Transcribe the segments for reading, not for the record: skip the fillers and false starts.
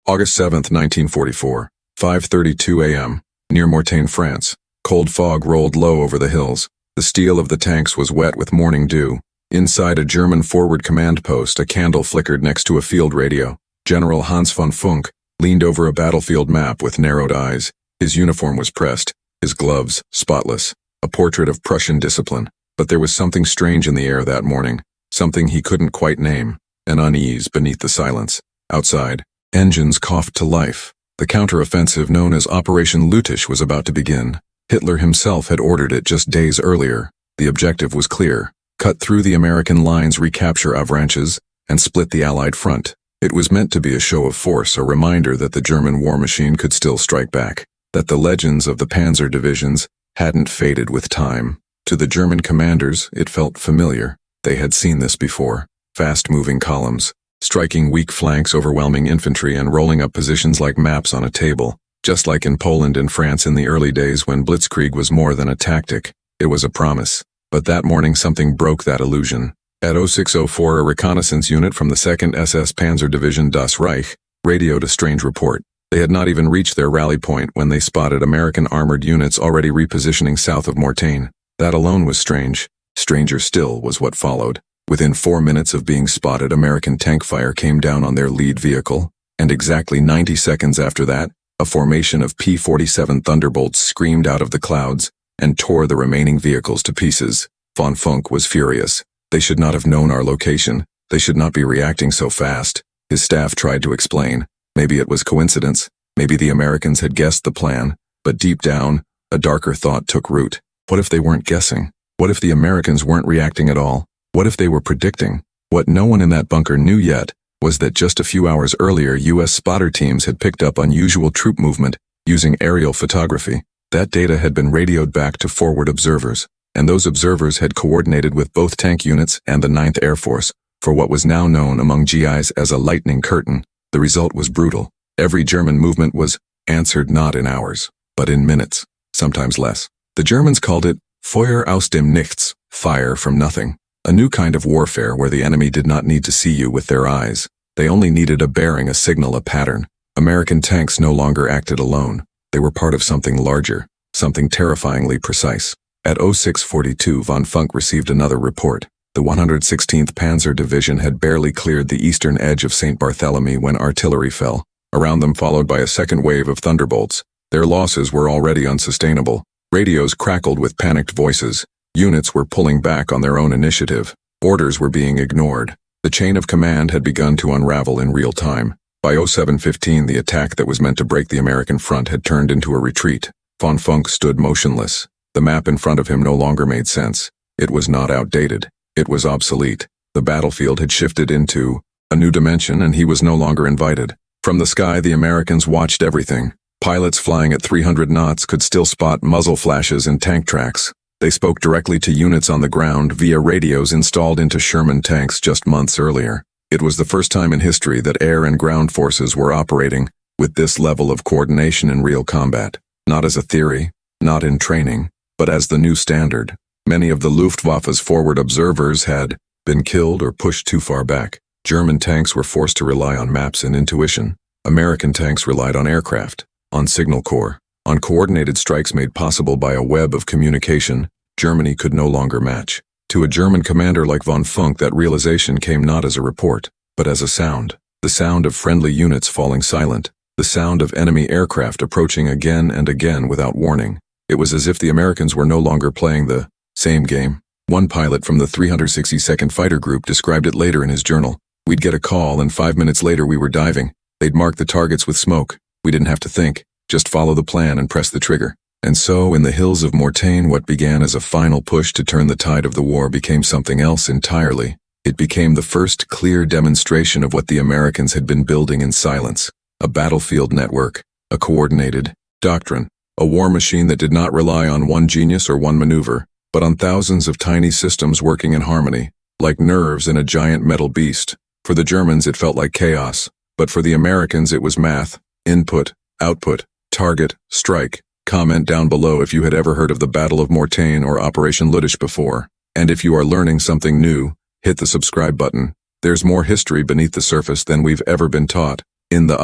August 7, 1944, 5:32 a.m., near Mortain, France. Cold fog rolled low over the hills. The steel of the tanks was wet with morning dew. Inside a German forward command post, a candle flickered next to a field radio. General Hans von Funk leaned over a battlefield map with narrowed eyes. His uniform was pressed, his gloves spotless, a portrait of Prussian discipline. But there was something strange in the air that morning, something he couldn't quite name, an unease beneath the silence. Outside, engines coughed to life. The counteroffensive known as Operation Lüttich was about to begin. Hitler himself had ordered it just days earlier. The objective was clear: cut through the American lines, recapture Avranches, and split the Allied front. It was meant to be a show of force, a reminder that the German war machine could still strike back, that the legends of the panzer divisions hadn't faded with time. To the German commanders, it felt familiar. They had seen this before. Fast-moving columns, striking weak flanks, overwhelming infantry, and rolling up positions like maps on a table. Just like in Poland and France in the early days when blitzkrieg was more than a tactic, it was a promise. But that morning something broke that illusion. At 06:04, a reconnaissance unit from the 2nd SS Panzer Division Das Reich radioed a strange report. They had not even reached their rally point when they spotted American armored units already repositioning south of Mortain. That alone was strange. Stranger still was what followed. Within 4 minutes of being spotted, American tank fire came down on their lead vehicle, and exactly 90 seconds after that, a formation of P-47 Thunderbolts screamed out of the clouds and tore the remaining vehicles to pieces. Von Funk was furious. They should not have known our location. They should not be reacting so fast. His staff tried to explain. Maybe it was coincidence. Maybe the Americans had guessed the plan. But deep down, a darker thought took root. What if they weren't guessing? What if the Americans weren't reacting at all? What if they were predicting? What no one in that bunker knew yet was that just a few hours earlier, U.S. spotter teams had picked up unusual troop movement using aerial photography. That data had been radioed back to forward observers, and those observers had coordinated with both tank units and the 9th Air Force for what was now known among GIs as a lightning curtain. The result was brutal. Every German movement was answered not in hours, but in minutes, sometimes less. The Germans called it Feuer aus dem Nichts, fire from nothing. A new kind of warfare where the enemy did not need to see you with their eyes. They only needed a bearing, a signal, a pattern. American tanks no longer acted alone. They were part of something larger, something terrifyingly precise. At 06:42, von Funk received another report. The 116th Panzer Division had barely cleared the eastern edge of St. Barthélemy when artillery fell, around them followed by a second wave of thunderbolts. Their losses were already unsustainable. Radios crackled with panicked voices. Units were pulling back on their own initiative. Orders were being ignored. The chain of command had begun to unravel in real time. By 07:15, the attack that was meant to break the American front had turned into a retreat. Von Funk stood motionless. The map in front of him no longer made sense. It was not outdated. It was obsolete. The battlefield had shifted into a new dimension, and he was no longer invited. From the sky, the Americans watched everything. Pilots flying at 300 knots could still spot muzzle flashes and tank tracks. They spoke directly to units on the ground via radios installed into Sherman tanks just months earlier. It was the first time in history that air and ground forces were operating with this level of coordination in real combat. Not as a theory, not in training, but as the new standard. Many of the Luftwaffe's forward observers had been killed or pushed too far back. German tanks were forced to rely on maps and intuition. American tanks relied on aircraft, on signal corps, on coordinated strikes made possible by a web of communication Germany could no longer match. To a German commander like von Funk, that realization came not as a report, but as a sound. The sound of friendly units falling silent. The sound of enemy aircraft approaching again and again without warning. It was as if the Americans were no longer playing the same game. One pilot from the 362nd Fighter Group described it later in his journal. We'd get a call, and 5 minutes later we were diving. They'd mark the targets with smoke. We didn't have to think. Just follow the plan and press the trigger. And so, in the hills of Mortain, what began as a final push to turn the tide of the war became something else entirely. It became the first clear demonstration of what the Americans had been building in silence. A battlefield network, a coordinated doctrine, a war machine that did not rely on one genius or one maneuver, but on thousands of tiny systems working in harmony, like nerves in a giant metal beast. For the Germans, it felt like chaos, but for the Americans, it was math, input, output, target, strike. Comment down below if you had ever heard of the Battle of Mortain or Operation Lüttich before. And if you are learning something new, hit the subscribe button. There's more history beneath the surface than we've ever been taught. In the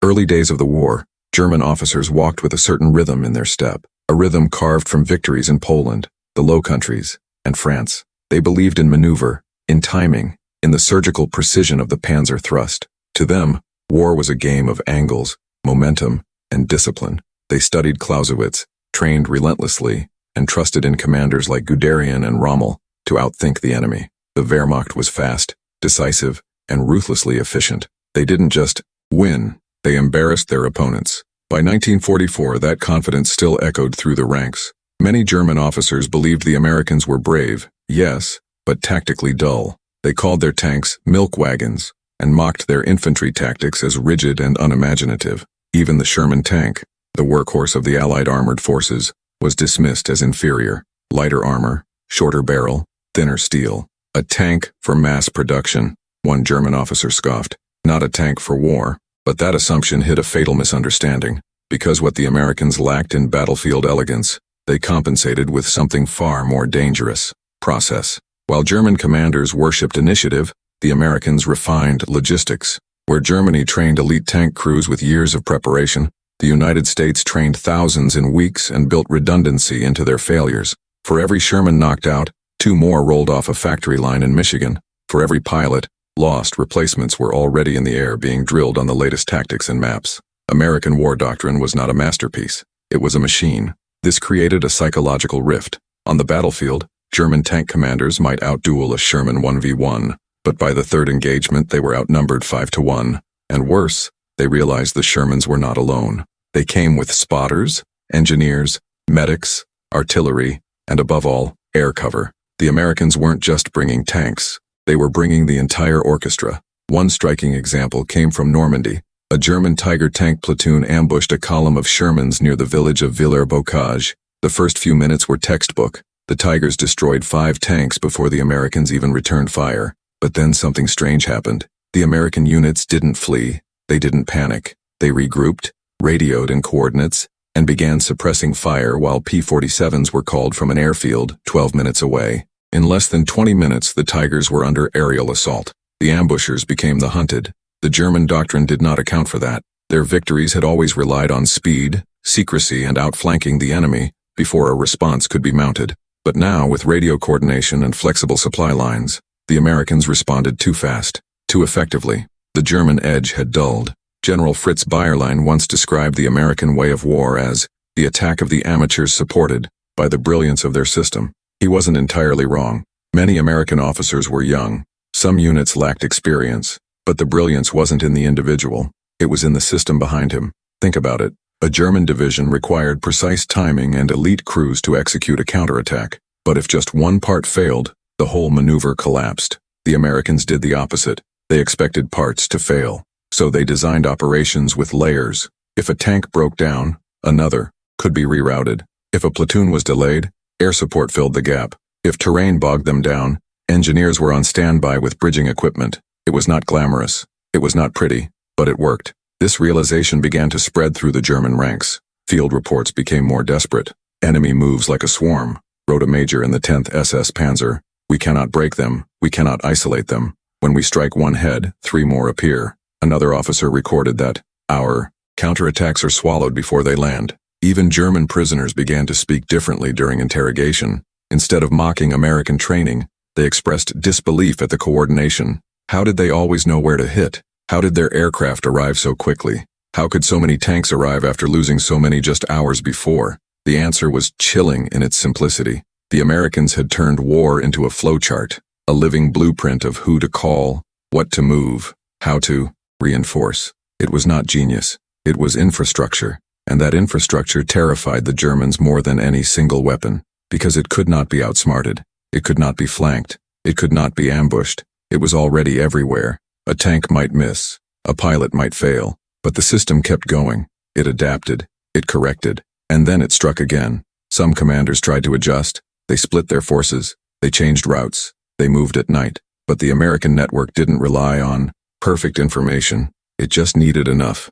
Early days of the war, German officers walked with a certain rhythm in their step, a rhythm carved from victories in Poland, the Low Countries, and France. They believed in maneuver, in timing, in the surgical precision of the panzer thrust. To them, war was a game of angles, momentum, and discipline. They studied Clausewitz, trained relentlessly, and trusted in commanders like Guderian and Rommel to outthink the enemy. The Wehrmacht was fast, decisive, and ruthlessly efficient. They didn't just win, they embarrassed their opponents. By 1944, that confidence still echoed through the ranks. Many German officers believed the Americans were brave, yes, but tactically dull. They called their tanks milk wagons and mocked their infantry tactics as rigid and unimaginative. Even the Sherman tank, the workhorse of the Allied armored forces, was dismissed as inferior. Lighter armor, shorter barrel, thinner steel. A tank for mass production, one German officer scoffed. Not a tank for war. But that assumption hid a fatal misunderstanding. Because what the Americans lacked in battlefield elegance, they compensated with something far more dangerous: process. While German commanders worshipped initiative, the Americans refined logistics. Where Germany trained elite tank crews with years of preparation, the United States trained thousands in weeks and built redundancy into their failures. For every Sherman knocked out, 2 more rolled off a factory line in Michigan. For every pilot lost, replacements were already in the air being drilled on the latest tactics and maps. American war doctrine was not a masterpiece. It was a machine. This created a psychological rift. On the battlefield, German tank commanders might outduel a Sherman 1v1, but by the third engagement they were outnumbered 5-1. And worse, they realized the Shermans were not alone. They came with spotters, engineers, medics, artillery, and above all, air cover. The Americans weren't just bringing tanks. They were bringing the entire orchestra. One striking example came from Normandy. A German Tiger tank platoon ambushed a column of Shermans near the village of Villers-Bocage. The first few minutes were textbook. The Tigers destroyed 5 tanks before the Americans even returned fire. But then something strange happened. The American units didn't flee. They didn't panic. They regrouped, radioed in coordinates, and began suppressing fire while P-47s were called from an airfield 12 minutes away. In less than 20 minutes, the Tigers were under aerial assault. The ambushers became the hunted. The German doctrine did not account for that. Their victories had always relied on speed, secrecy, and outflanking the enemy before a response could be mounted. But now, with radio coordination and flexible supply lines, the Americans responded too fast, too effectively. The German edge had dulled. General Fritz Bayerlein once described the American way of war as the attack of the amateurs supported by the brilliance of their system. He wasn't entirely wrong. Many American officers were young. Some units lacked experience, but the brilliance wasn't in the individual. It was in the system behind him. Think about it. A German division required precise timing and elite crews to execute a counterattack. But if just one part failed, the whole maneuver collapsed. The Americans did the opposite. They expected parts to fail. So they designed operations with layers. If a tank broke down, another could be rerouted. If a platoon was delayed, air support filled the gap. If terrain bogged them down, engineers were on standby with bridging equipment. It was not glamorous. It was not pretty, but it worked. This realization began to spread through the German ranks. Field reports became more desperate. Enemy moves like a swarm, wrote a major in the 10th SS Panzer. We cannot break them. We cannot isolate them. When we strike one head, 3 more appear. Another officer recorded that our counterattacks are swallowed before they land. Even German prisoners began to speak differently during interrogation. Instead of mocking American training, they expressed disbelief at the coordination. How did they always know where to hit? How did their aircraft arrive so quickly? How could so many tanks arrive after losing so many just hours before? The answer was chilling in its simplicity. The Americans had turned war into a flowchart, a living blueprint of who to call, what to move, how to reinforce. It was not genius. It was infrastructure. And that infrastructure terrified the Germans more than any single weapon, because it could not be outsmarted. It could not be flanked. It could not be ambushed. It was already everywhere. A tank might miss. A pilot might fail. But the system kept going. It adapted. It corrected. And then it struck again. Some commanders tried to adjust. They split their forces. They changed routes. They moved at night. But the American network didn't rely on perfect information. It just needed enough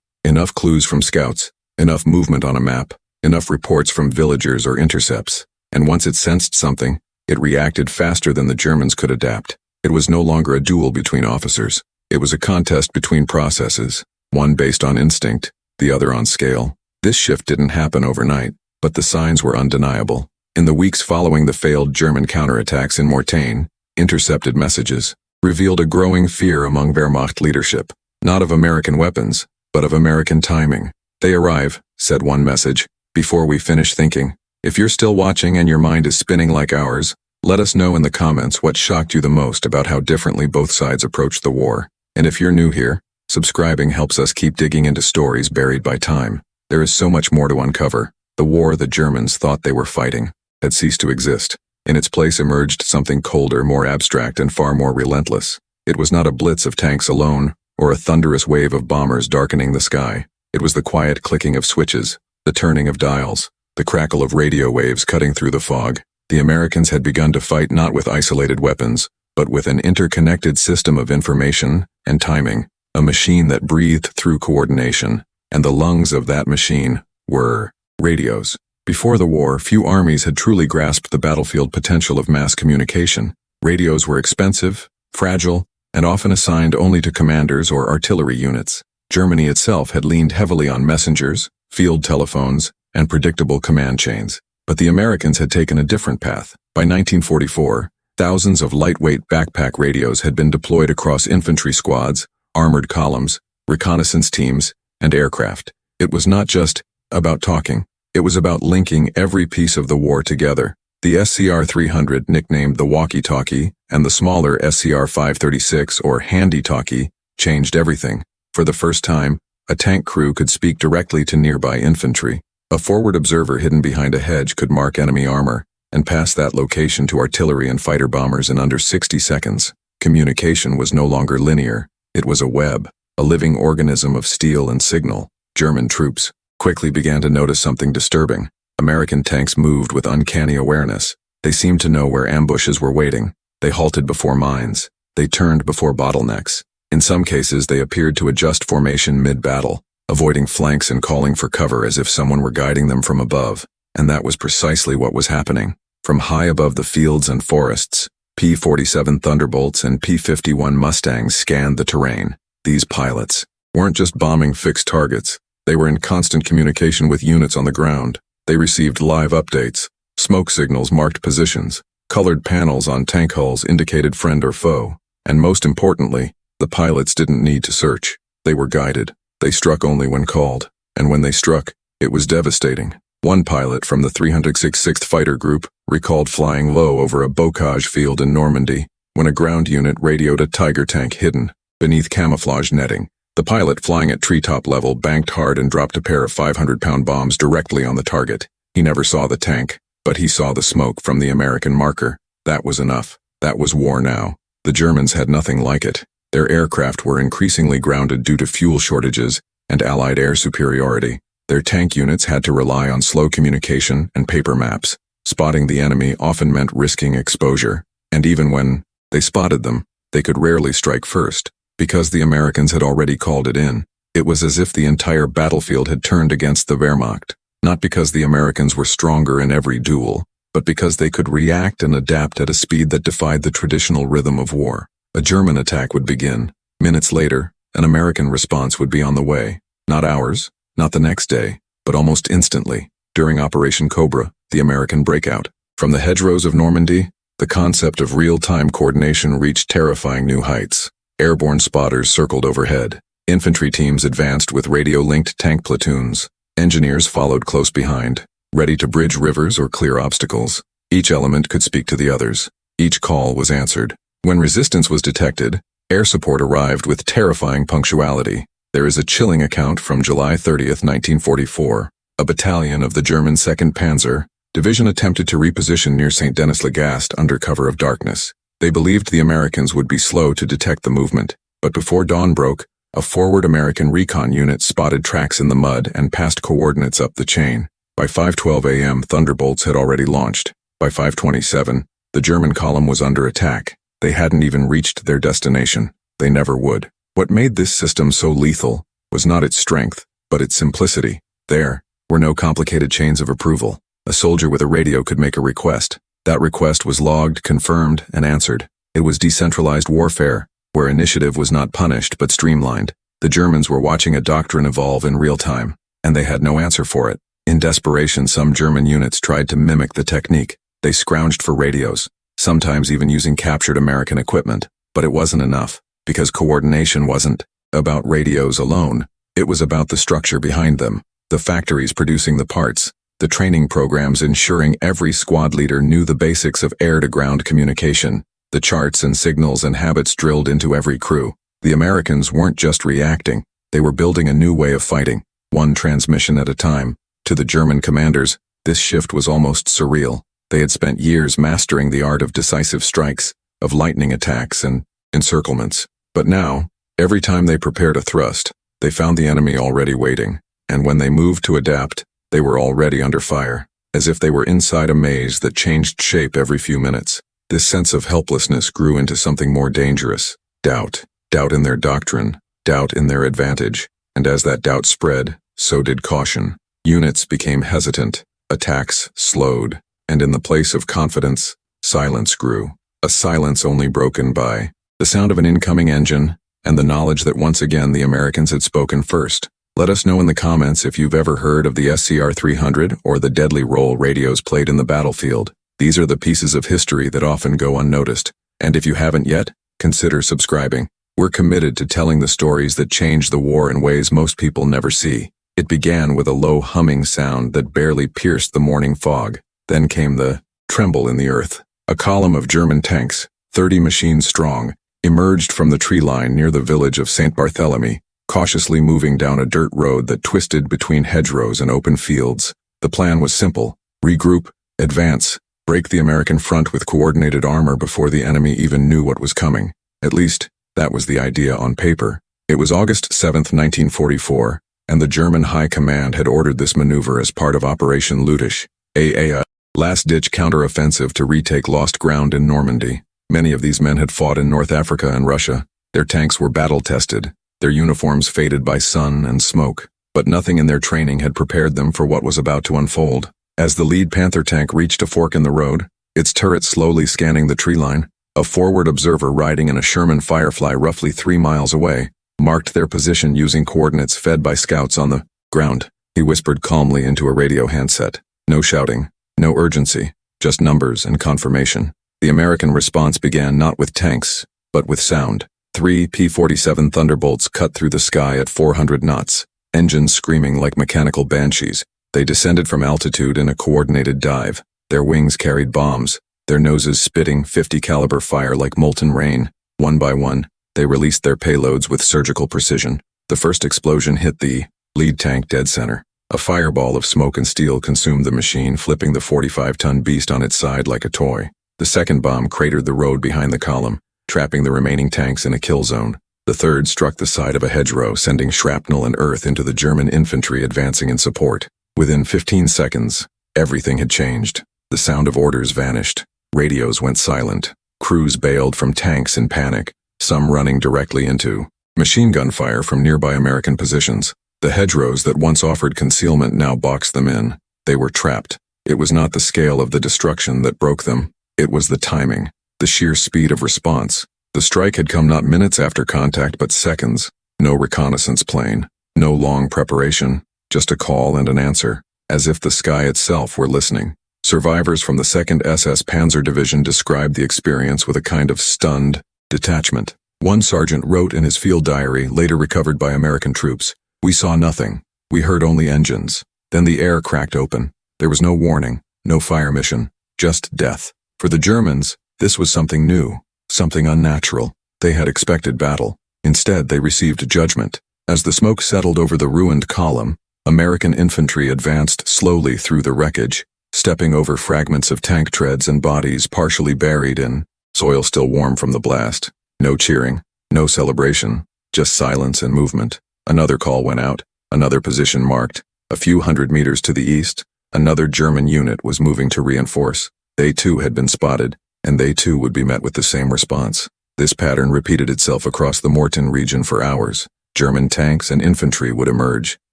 clues from scouts, enough movement on a map, enough reports from villagers or intercepts. And once it sensed something, it reacted faster than the Germans could adapt. It was no longer a duel between officers. It was a contest between processes. one based on instinct, the other on scale. This shift didn't happen overnight, but the signs were undeniable. In the weeks following the failed German counterattacks in Mortain, intercepted messages revealed a growing fear among Wehrmacht leadership, not of American weapons, but of American timing. "They arrive," said one message, "before we finish thinking." If you're still watching and your mind is spinning like ours, let us know in the comments what shocked you the most about how differently both sides approached the war. And if you're new here, subscribing helps us keep digging into stories buried by time. There is so much more to uncover. The war the Germans thought they were fighting had ceased to exist. In its place emerged something colder, more abstract, and far more relentless. It was not a blitz of tanks alone, or a thunderous wave of bombers darkening the sky. It was the quiet clicking of switches, the turning of dials, the crackle of radio waves cutting through the fog. The Americans had begun to fight not with isolated weapons, but with an interconnected system of information and timing, a machine that breathed through coordination, and the lungs of that machine were radios. Before the war, few armies had truly grasped the battlefield potential of mass communication. Radios were expensive, fragile, and often assigned only to commanders or artillery units. Germany itself had leaned heavily on messengers, field telephones, and predictable command chains. But the Americans had taken a different path. By 1944, thousands of lightweight backpack radios had been deployed across infantry squads, armored columns, reconnaissance teams, and aircraft. It was not just about talking. It was about linking every piece of the war together. The SCR-300, nicknamed the walkie-talkie, and the smaller SCR-536, or handy-talkie, changed everything. For the first time, a tank crew could speak directly to nearby infantry. A forward observer hidden behind a hedge could mark enemy armor, and pass that location to artillery and fighter bombers in under 60 seconds. Communication was no longer linear. It was a web, a living organism of steel and signal. German troops quickly began to notice something disturbing. American tanks moved with uncanny awareness. They seemed to know where ambushes were waiting. They halted before mines. They turned before bottlenecks. In some cases, they appeared to adjust formation mid-battle, avoiding flanks and calling for cover as if someone were guiding them from above. And that was precisely what was happening. From high above the fields and forests, P-47 Thunderbolts and P-51 Mustangs scanned the terrain. These pilots weren't just bombing fixed targets. They were in constant communication with units on the ground. They received live updates. Smoke signals marked positions. Colored panels on tank hulls indicated friend or foe. And most importantly, the pilots didn't need to search. They were guided. They struck only when called. And when they struck, it was devastating. One pilot from the 366th Fighter Group recalled flying low over a bocage field in Normandy when a ground unit radioed a Tiger tank hidden beneath camouflage netting. The pilot, flying at treetop level, banked hard and dropped a pair of 500-pound bombs directly on the target. He never saw the tank, but he saw the smoke from the American marker. That was enough. That was war now. The Germans had nothing like it. Their aircraft were increasingly grounded due to fuel shortages and Allied air superiority. Their tank units had to rely on slow communication and paper maps. Spotting the enemy often meant risking exposure, and even when they spotted them, they could rarely strike first. Because the Americans had already called it in, it was as if the entire battlefield had turned against the Wehrmacht, not because the Americans were stronger in every duel, but because they could react and adapt at a speed that defied the traditional rhythm of war. A German attack would begin. Minutes later, an American response would be on the way. Not hours, not the next day, but almost instantly. During Operation Cobra, the American breakout. From the hedgerows of Normandy, the concept of real-time coordination reached terrifying new heights. Airborne spotters circled overhead. Infantry teams advanced with radio-linked tank platoons. Engineers followed close behind, ready to bridge rivers or clear obstacles. Each element could speak to the others. Each call was answered. When resistance was detected, air support arrived with terrifying punctuality. There is a chilling account from July 30th, 1944. A battalion of the German 2nd Panzer Division attempted to reposition near St. Denis-le-Gast under cover of darkness. They believed the Americans would be slow to detect the movement, but before dawn broke, a forward American recon unit spotted tracks in the mud and passed coordinates up the chain. By 5:12 a.m., Thunderbolts had already launched. By 5:27, the German column was under attack. They hadn't even reached their destination. They never would. What made this system so lethal was not its strength, but its simplicity. There were no complicated chains of approval. A soldier with a radio could make a request. That request was logged, confirmed, and answered. It was decentralized warfare, where initiative was not punished but streamlined. The Germans were watching a doctrine evolve in real time, and they had no answer for it. In desperation, some German units tried to mimic the technique. They scrounged for radios, sometimes even using captured American equipment. But it wasn't enough, because coordination wasn't about radios alone. It was about the structure behind them, the factories producing the parts, the training programs ensuring every squad leader knew the basics of air-to-ground communication, the charts and signals and habits drilled into every crew. The Americans weren't just reacting, they were building a new way of fighting, one transmission at a time. To the German commanders, this shift was almost surreal. They had spent years mastering the art of decisive strikes, of lightning attacks and encirclements. But now, every time they prepared a thrust, they found the enemy already waiting, and when they moved to adapt, they were already under fire, as if they were inside a maze that changed shape every few minutes. This sense of helplessness grew into something more dangerous: doubt. Doubt in their doctrine, doubt in their advantage, and as that doubt spread, so did caution. Units became hesitant, attacks slowed, and in the place of confidence, silence grew. A silence only broken by the sound of an incoming engine and the knowledge that once again the Americans had spoken first. Let us know in the comments if you've ever heard of the SCR-300 or the deadly role radios played in the battlefield. These are the pieces of history that often go unnoticed. And if you haven't yet, consider subscribing. We're committed to telling the stories that changed the war in ways most people never see. It began with a low humming sound that barely pierced the morning fog. Then came the tremble in the earth. A column of German tanks, 30 machines strong, emerged from the tree line near the village of St. Barthélemy, cautiously moving down a dirt road that twisted between hedgerows and open fields. The plan was simple: regroup, advance, break the American front with coordinated armor before the enemy even knew what was coming. At least, that was the idea on paper. It was August 7, 1944, and the German High Command had ordered this maneuver as part of Operation Lüttich, a last-ditch counter-offensive to retake lost ground in Normandy. Many of these men had fought in North Africa and Russia. Their tanks were battle-tested, their uniforms faded by sun and smoke, but nothing in their training had prepared them for what was about to unfold. As the lead Panther tank reached a fork in the road, its turret slowly scanning the tree line, a forward observer riding in a Sherman Firefly roughly 3 miles away marked their position using coordinates fed by scouts on the ground. He whispered calmly into a radio handset. No shouting, no urgency, just numbers and confirmation. The American response began not with tanks, but with sound. 3 P-47 Thunderbolts cut through the sky at 400 knots, engines screaming like mechanical banshees. They descended from altitude in a coordinated dive. Their wings carried bombs, their noses spitting .50 caliber fire like molten rain. One by one, they released their payloads with surgical precision. The first explosion hit the lead tank dead center. A fireball of smoke and steel consumed the machine, flipping the 45-ton beast on its side like a toy. The second bomb cratered the road behind the column, trapping the remaining tanks in a kill zone. The third struck the side of a hedgerow, sending shrapnel and earth into the German infantry advancing in support. Within 15 seconds, everything had changed. The sound of orders vanished. Radios went silent. Crews bailed from tanks in panic, some running directly into machine gun fire from nearby American positions. The hedgerows that once offered concealment now boxed them in. They were trapped. It was not the scale of the destruction that broke them. It was the timing, the sheer speed of response. The strike had come not minutes after contact but seconds. No reconnaissance plane, no long preparation, just a call and an answer, as if the sky itself were listening. Survivors from the 2nd SS Panzer Division described the experience with a kind of stunned detachment. One sergeant wrote in his field diary, later recovered by American troops, "We saw nothing. We heard only engines. Then the air cracked open. There was no warning, no fire mission, just death." For the Germans, this was something new, something unnatural. They had expected battle. Instead, they received judgment. As the smoke settled over the ruined column, American infantry advanced slowly through the wreckage, stepping over fragments of tank treads and bodies partially buried in soil still warm from the blast. No cheering, no celebration, just silence and movement. Another call went out, another position marked. A few hundred meters to the east, another German unit was moving to reinforce. They too had been spotted, and they too would be met with the same response. This pattern repeated itself across the Mortain region for hours. German tanks and infantry would emerge.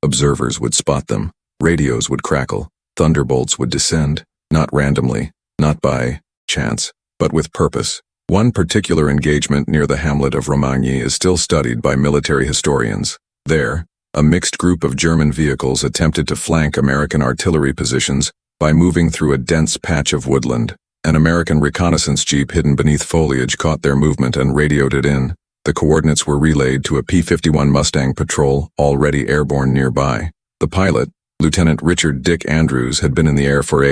Observers would spot them. Radios would crackle. Thunderbolts would descend, not randomly, not by chance, but with purpose. One particular engagement near the hamlet of Romagny is still studied by military historians. There, a mixed group of German vehicles attempted to flank American artillery positions by moving through a dense patch of woodland. An American reconnaissance jeep hidden beneath foliage caught their movement and radioed it in. The coordinates were relayed to a P-51 Mustang patrol already airborne nearby. The pilot, Lieutenant Richard Dick Andrews, had been in the air for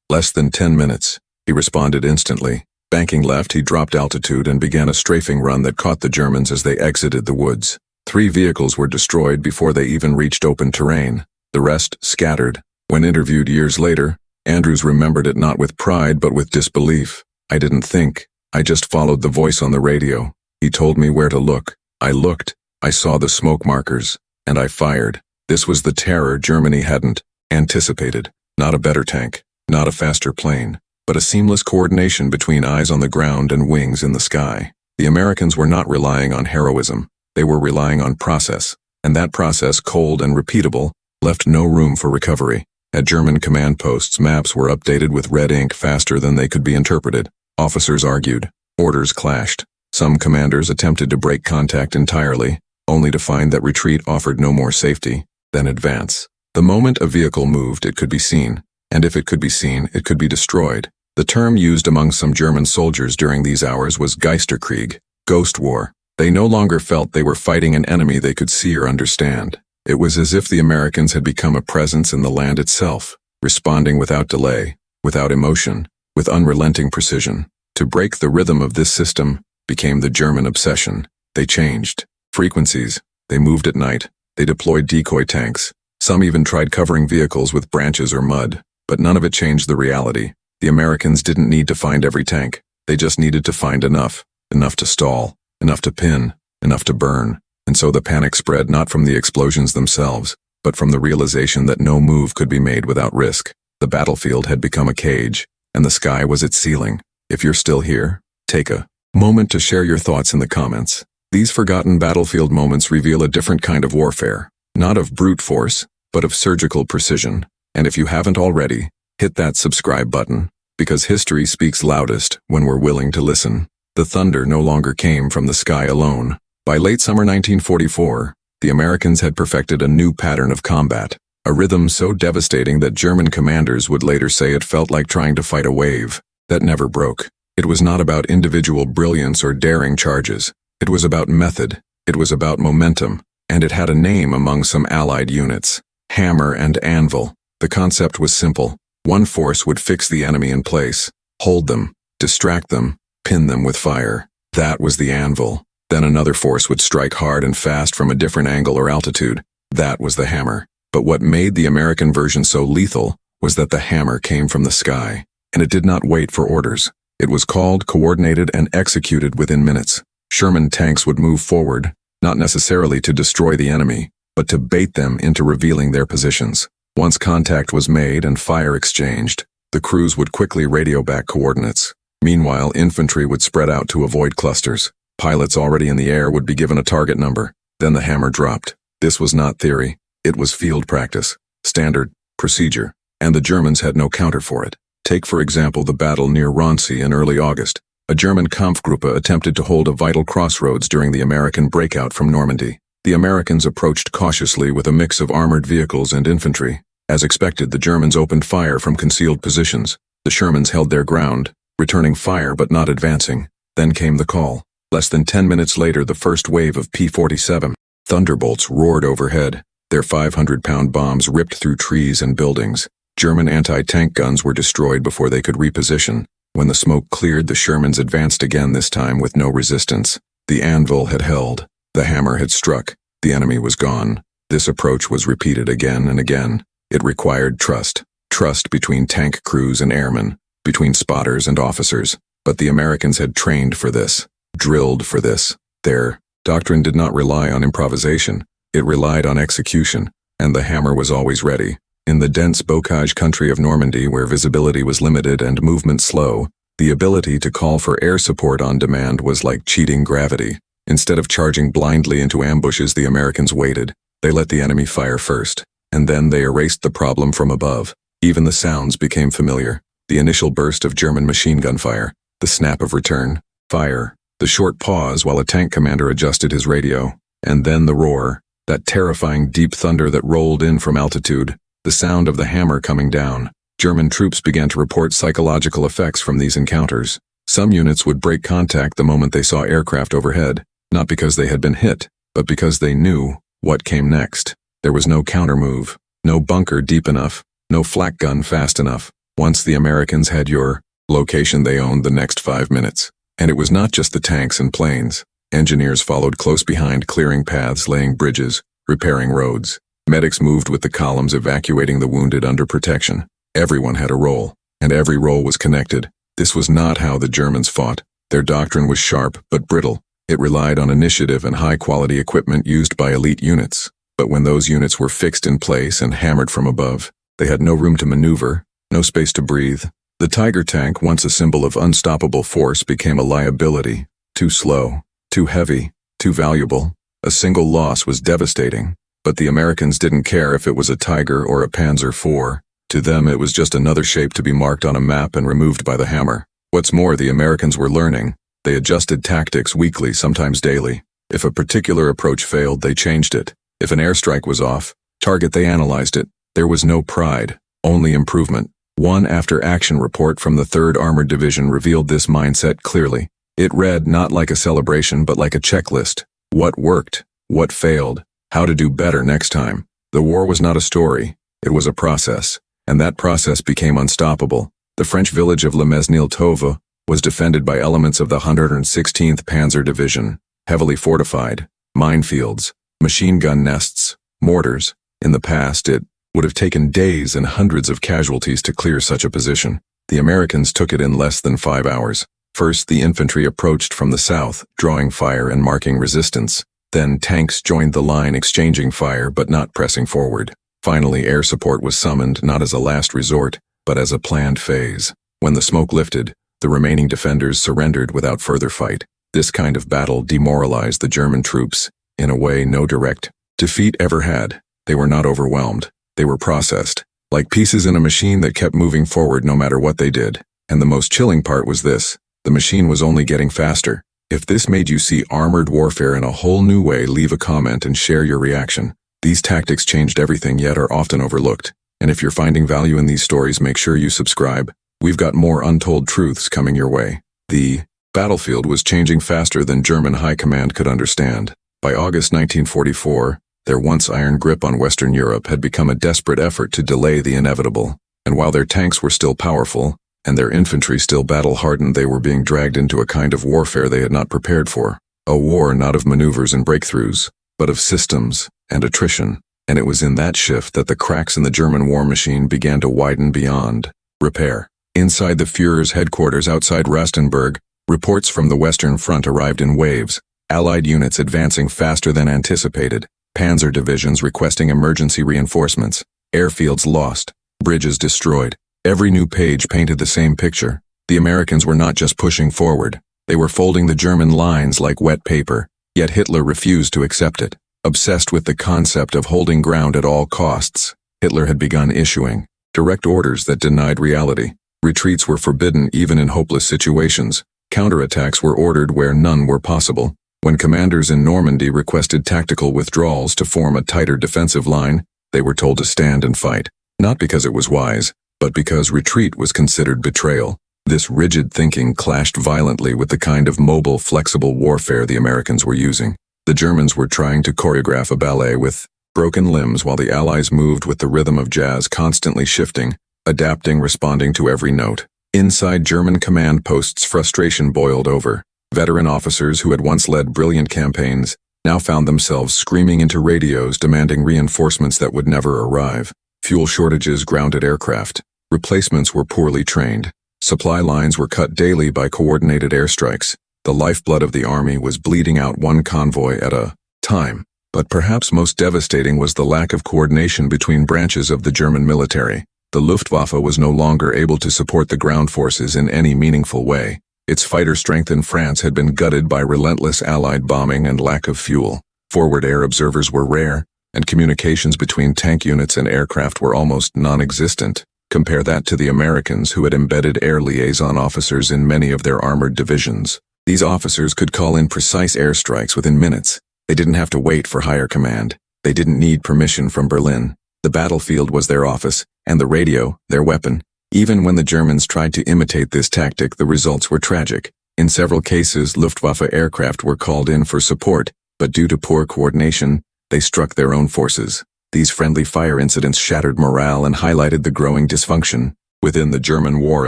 less than 10 minutes. He responded instantly. Banking left, he dropped altitude and began a strafing run that caught the Germans as they exited the woods. 3 vehicles were destroyed before they even reached open terrain. The rest scattered. When interviewed years later, Andrews remembered it not with pride but with disbelief. "I didn't think. I just followed the voice on the radio. He told me where to look. I looked. I saw the smoke markers. And I fired." This was the terror Germany hadn't anticipated. Not a better tank, not a faster plane, but a seamless coordination between eyes on the ground and wings in the sky. The Americans were not relying on heroism. They were relying on process, and that process, cold and repeatable, left no room for recovery. At German command posts, maps were updated with red ink faster than they could be interpreted. Officers argued. Orders clashed. Some commanders attempted to break contact entirely, only to find that retreat offered no more safety than advance. The moment a vehicle moved, it could be seen, and if it could be seen, it could be destroyed. The term used among some German soldiers during these hours was Geisterkrieg, ghost war. They no longer felt they were fighting an enemy they could see or understand. It was as if the Americans had become a presence in the land itself, responding without delay, without emotion, with unrelenting precision. To break the rhythm of this system became the German obsession. They changed frequencies. They moved at night. They deployed decoy tanks. Some even tried covering vehicles with branches or mud, but none of it changed the reality. The Americans didn't need to find every tank. They just needed to find enough to stall, enough to pin, enough to burn. And so the panic spread not from the explosions themselves, but from the realization that no move could be made without risk. The battlefield had become a cage, and the sky was its ceiling. If you're still here, take a moment to share your thoughts in the comments. These forgotten battlefield moments reveal a different kind of warfare, not of brute force, but of surgical precision. And if you haven't already, hit that subscribe button, because history speaks loudest when we're willing to listen. The thunder no longer came from the sky alone. By late summer 1944, the Americans had perfected a new pattern of combat, a rhythm so devastating that German commanders would later say it felt like trying to fight a wave that never broke. It was not about individual brilliance or daring charges. It was about method. It was about momentum, and it had a name among some Allied units: hammer and anvil. The concept was simple. One force would fix the enemy in place, hold them, distract them, pin them with fire. That was the anvil. Then another force would strike hard and fast from a different angle or altitude. That was the hammer. But what made the American version so lethal was that the hammer came from the sky, and it did not wait for orders. It was called, coordinated, and executed within minutes. Sherman tanks would move forward, not necessarily to destroy the enemy, but to bait them into revealing their positions. Once contact was made and fire exchanged, the crews would quickly radio back coordinates. Meanwhile, infantry would spread out to avoid clusters. Pilots already in the air would be given a target number. Then the hammer dropped. This was not theory. It was field practice, standard, procedure, and the Germans had no counter for it. Take, for example, the battle near Rancy in early August. A German Kampfgruppe attempted to hold a vital crossroads during the American breakout from Normandy. The Americans approached cautiously with a mix of armored vehicles and infantry. As expected, the Germans opened fire from concealed positions. The Shermans held their ground, returning fire but not advancing. Then came the call. Less than 10 minutes later, the first wave of P-47 Thunderbolts roared overhead. Their 500-pound bombs ripped through trees and buildings. German anti-tank guns were destroyed before they could reposition. When the smoke cleared, the Shermans advanced again, this time with no resistance. The anvil had held. The hammer had struck. The enemy was gone. This approach was repeated again and again. It required trust. Trust between tank crews and airmen, between spotters and officers. But the Americans had trained for this, drilled for this. Their doctrine did not rely on improvisation. It relied on execution, and the hammer was always ready. In the dense bocage country of Normandy, where visibility was limited and movement slow, the ability to call for air support on demand was like cheating gravity. Instead of charging blindly into ambushes, the Americans waited. They let the enemy fire first, and then they erased the problem from above. Even the sounds became familiar. The initial burst of German machine gun fire, the snap of return, Fire. The short pause while a tank commander adjusted his radio. And then the roar. That terrifying deep thunder that rolled in from altitude. The sound of the hammer coming down. German troops began to report psychological effects from these encounters. Some units would break contact the moment they saw aircraft overhead, not because they had been hit, but because they knew what came next. There was no countermove, no bunker deep enough, no flak gun fast enough. Once the Americans had your location, they owned the next 5 minutes. And it was not just the tanks and planes. Engineers followed close behind, clearing paths, laying bridges, repairing roads. Medics moved with the columns, evacuating the wounded under protection. Everyone had a role, and every role was connected. This was not how the Germans fought. Their doctrine was sharp but brittle. It relied on initiative and high-quality equipment used by elite units. But when those units were fixed in place and hammered from above, they had no room to maneuver, no space to breathe. The Tiger tank, once a symbol of unstoppable force, became a liability. Too slow, too heavy, too valuable. A single loss was devastating. But the Americans didn't care if it was a Tiger or a Panzer IV. To them, it was just another shape to be marked on a map and removed by the hammer. What's more, the Americans were learning. They adjusted tactics weekly, sometimes daily. If a particular approach failed, they changed it. If an airstrike was off target, they analyzed it. There was no pride, only improvement. One after-action report from the 3rd Armored Division revealed this mindset clearly. It read not like a celebration but like a checklist. What worked? What failed? How to do better next time? The war was not a story. It was a process. And that process became unstoppable. The French village of Le Mesnil-Tauve was defended by elements of the 116th Panzer Division, heavily fortified, minefields, machine gun nests, mortars. In the past, it would have taken days and hundreds of casualties to clear such a position. The Americans took it in less than 5 hours. First, the infantry approached from the south, drawing fire and marking resistance. Then tanks joined the line, exchanging fire but not pressing forward. Finally, air support was summoned not as a last resort, but as a planned phase. When the smoke lifted, the remaining defenders surrendered without further fight. This kind of battle demoralized the German troops, in a way no direct defeat ever had. They were not overwhelmed. They were processed, like pieces in a machine that kept moving forward no matter what they did. And the most chilling part was this: the machine was only getting faster. If this made you see armored warfare in a whole new way, leave a comment and share your reaction. These tactics changed everything, yet are often overlooked. And if you're finding value in these stories, make sure you subscribe. We've got more untold truths coming your way. The battlefield was changing faster than German high command could understand. By August 1944, their once iron grip on Western Europe had become a desperate effort to delay the inevitable. And while their tanks were still powerful, and their infantry still battle-hardened, they were being dragged into a kind of warfare they had not prepared for. A war not of maneuvers and breakthroughs, but of systems and attrition. And it was in that shift that the cracks in the German war machine began to widen beyond repair. Inside the Führer's headquarters outside Rastenburg, reports from the Western Front arrived in waves. Allied units advancing faster than anticipated. Panzer divisions requesting emergency reinforcements. Airfields lost. Bridges destroyed. Every new page painted the same picture. The Americans were not just pushing forward. They were folding the German lines like wet paper. Yet Hitler refused to accept it. Obsessed with the concept of holding ground at all costs, Hitler had begun issuing direct orders that denied reality. Retreats were forbidden even in hopeless situations. Counterattacks were ordered where none were possible. When commanders in Normandy requested tactical withdrawals to form a tighter defensive line, they were told to stand and fight. Not because it was wise, but because retreat was considered betrayal. This rigid thinking clashed violently with the kind of mobile, flexible warfare the Americans were using. The Germans were trying to choreograph a ballet with broken limbs while the Allies moved with the rhythm of jazz, constantly shifting, adapting, responding to every note. Inside German command posts, frustration boiled over. Veteran officers who had once led brilliant campaigns now found themselves screaming into radios demanding reinforcements that would never arrive. Fuel shortages grounded aircraft. Replacements were poorly trained. Supply lines were cut daily by coordinated airstrikes. The lifeblood of the army was bleeding out one convoy at a time. But perhaps most devastating was the lack of coordination between branches of the German military. The Luftwaffe was no longer able to support the ground forces in any meaningful way. Its fighter strength in France had been gutted by relentless Allied bombing and lack of fuel. Forward air observers were rare, and communications between tank units and aircraft were almost non-existent. Compare that to the Americans, who had embedded air liaison officers in many of their armored divisions. These officers could call in precise airstrikes within minutes. They didn't have to wait for higher command. They didn't need permission from Berlin. The battlefield was their office, and the radio, their weapon. Even when the Germans tried to imitate this tactic, the results were tragic. In several cases, Luftwaffe aircraft were called in for support, but due to poor coordination, they struck their own forces. These friendly fire incidents shattered morale and highlighted the growing dysfunction within the German war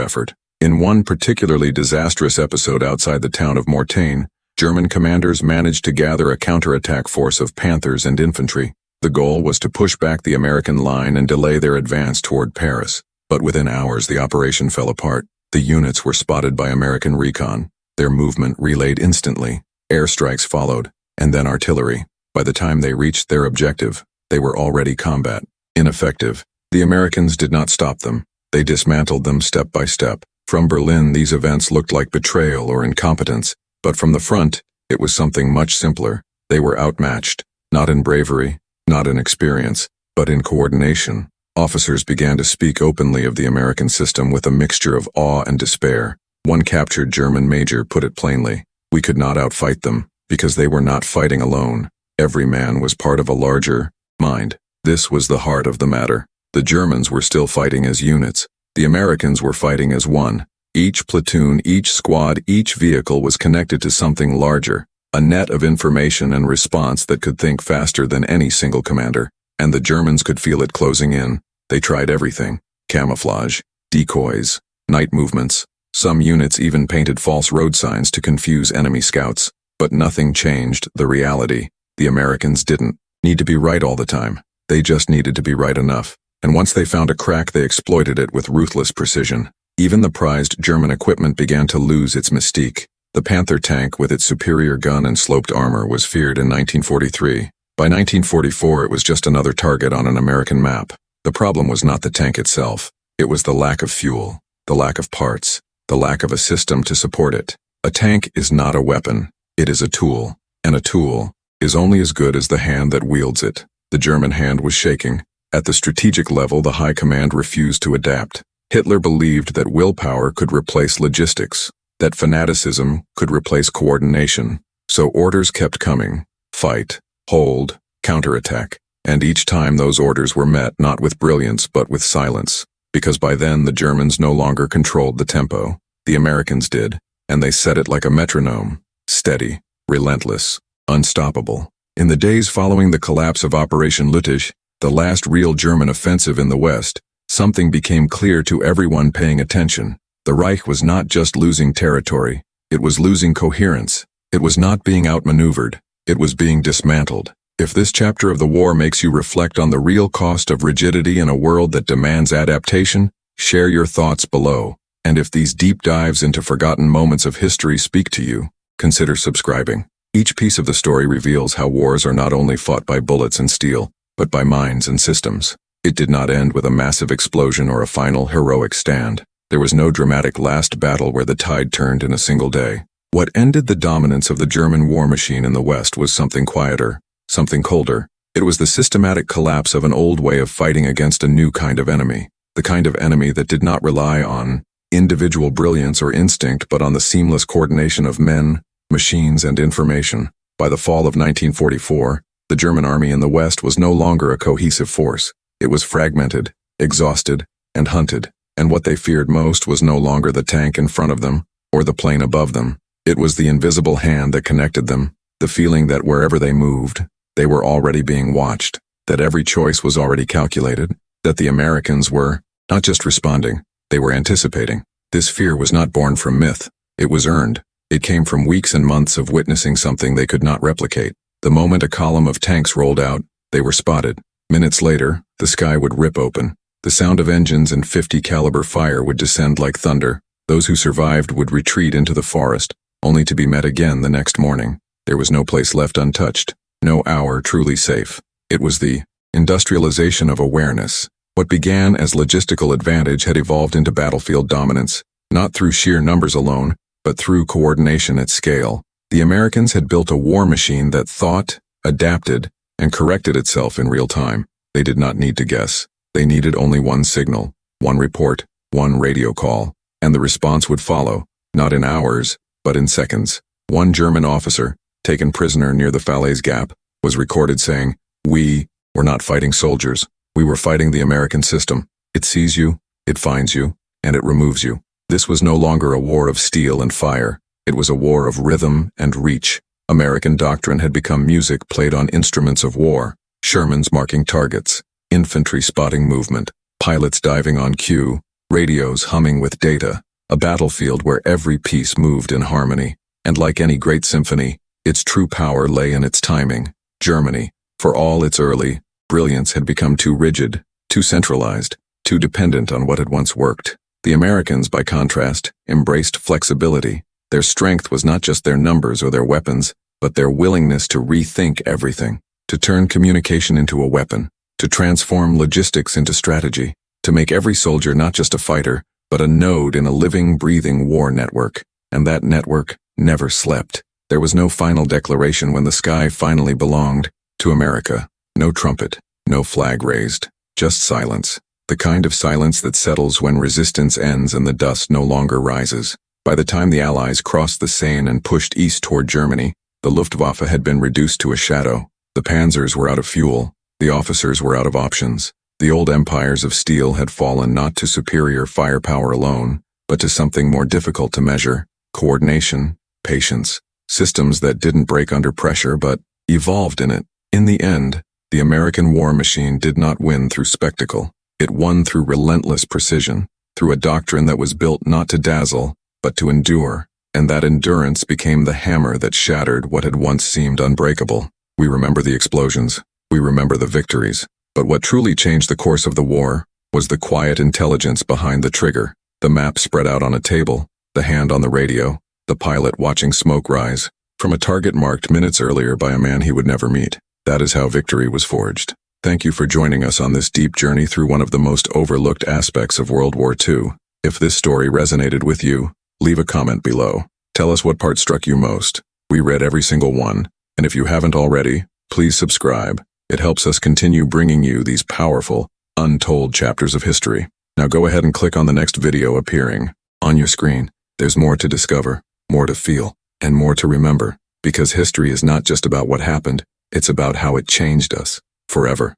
effort. In one particularly disastrous episode outside the town of Mortain, German commanders managed to gather a counterattack force of Panthers and infantry. The goal was to push back the American line and delay their advance toward Paris. But within hours, the operation fell apart. The units were spotted by American recon. Their movement relayed instantly. Airstrikes followed, and then artillery. By the time they reached their objective, they were already combat ineffective. The Americans did not stop them. They dismantled them step by step. From Berlin, these events looked like betrayal or incompetence, but from the front, it was something much simpler. They were outmatched, not in bravery, not in experience, but in coordination. Officers began to speak openly of the American system with a mixture of awe and despair. One captured German major put it plainly: "We could not outfight them, because they were not fighting alone. Every man was part of a larger mind." This was the heart of the matter. The Germans were still fighting as units. The Americans were fighting as one. Each platoon, each squad, each vehicle was connected to something larger, a net of information and response that could think faster than any single commander. And the Germans could feel it closing in. They tried everything: camouflage, decoys, night movements. Some units even painted false road signs to confuse enemy scouts. But nothing changed the reality. The Americans didn't need to be right all the time. They just needed to be right enough. And once they found a crack, they exploited it with ruthless precision. Even the prized German equipment began to lose its mystique. The Panther tank, with its superior gun and sloped armor, was feared in 1943. By 1944, it was just another target on an American map. The problem was not the tank itself. It was the lack of fuel, the lack of parts, the lack of a system to support it. A tank is not a weapon. It is a tool. And a tool is only as good as the hand that wields it. The German hand was shaking. At the strategic level, the high command refused to adapt. Hitler believed that willpower could replace logistics, that fanaticism could replace coordination. So orders kept coming: fight, hold, counterattack. And each time those orders were met not with brilliance but with silence, because by then the Germans no longer controlled the tempo. The Americans did, and they set it like a metronome: steady, relentless, unstoppable. In the days following the collapse of Operation Lüttich, the last real German offensive in the West, something became clear to everyone paying attention. The Reich was not just losing territory, it was losing coherence. It was not being outmaneuvered, it was being dismantled. If this chapter of the war makes you reflect on the real cost of rigidity in a world that demands adaptation, share your thoughts below. And if these deep dives into forgotten moments of history speak to you, consider subscribing. Each piece of the story reveals how wars are not only fought by bullets and steel, but by minds and systems. It did not end with a massive explosion or a final heroic stand. There was no dramatic last battle where the tide turned in a single day. What ended the dominance of the German war machine in the West was something quieter, something colder. It was the systematic collapse of an old way of fighting against a new kind of enemy. The kind of enemy that did not rely on individual brilliance or instinct, but on the seamless coordination of men, machines, and information. By the fall of 1944, the German army in the West was no longer a cohesive force. It was fragmented, exhausted, and hunted, and what they feared most was no longer the tank in front of them, or the plane above them. It was the invisible hand that connected them, the feeling that wherever they moved, they were already being watched, that every choice was already calculated, that the Americans were not just responding, they were anticipating. This fear was not born from myth. It was earned. It came from weeks and months of witnessing something they could not replicate. The moment a column of tanks rolled out, they were spotted. Minutes later, the sky would rip open. The sound of engines and .50 caliber fire would descend like thunder. Those who survived would retreat into the forest, only to be met again the next morning. There was no place left untouched, no hour truly safe. It was the industrialization of awareness. What began as logistical advantage had evolved into battlefield dominance, not through sheer numbers alone, but through coordination at scale. The Americans had built a war machine that thought, adapted, and corrected itself in real time. They did not need to guess. They needed only one signal, one report, one radio call, and the response would follow, not in hours, but in seconds. One German officer, taken prisoner near the Falaise Gap, was recorded saying, "We were not fighting soldiers. We were fighting the American system. It sees you, it finds you, and it removes you." This was no longer a war of steel and fire. It was a war of rhythm and reach. American doctrine had become music played on instruments of war, Shermans marking targets, infantry spotting movement, pilots diving on cue, radios humming with data, a battlefield where every piece moved in harmony. And like any great symphony, its true power lay in its timing. Germany, for all its early brilliance, had become too rigid, too centralized, too dependent on what had once worked. The Americans, by contrast, embraced flexibility. Their strength was not just their numbers or their weapons, but their willingness to rethink everything, to turn communication into a weapon, to transform logistics into strategy, to make every soldier not just a fighter, but a node in a living, breathing war network. And that network never slept. There was no final declaration when the sky finally belonged to America. No trumpet, no flag raised, just silence. The kind of silence that settles when resistance ends and the dust no longer rises. By the time the Allies crossed the Seine and pushed east toward Germany, the Luftwaffe had been reduced to a shadow. The panzers were out of fuel. The officers were out of options. The old empires of steel had fallen not to superior firepower alone, but to something more difficult to measure: coordination, patience, systems that didn't break under pressure but evolved in it. In the end, the American war machine did not win through spectacle. It won through relentless precision, through a doctrine that was built not to dazzle, but to endure, and that endurance became the hammer that shattered what had once seemed unbreakable. We remember the explosions, we remember the victories, but what truly changed the course of the war was the quiet intelligence behind the trigger, the map spread out on a table, the hand on the radio, the pilot watching smoke rise from a target marked minutes earlier by a man he would never meet. That is how victory was forged. Thank you for joining us on this deep journey through one of the most overlooked aspects of World War II. If this story resonated with you, leave a comment below. Tell us what part struck you most. We read every single one, and if you haven't already, please subscribe. It helps us continue bringing you these powerful, untold chapters of history. Now go ahead and click on the next video appearing on your screen. There's more to discover, more to feel, and more to remember, because history is not just about what happened, it's about how it changed us forever.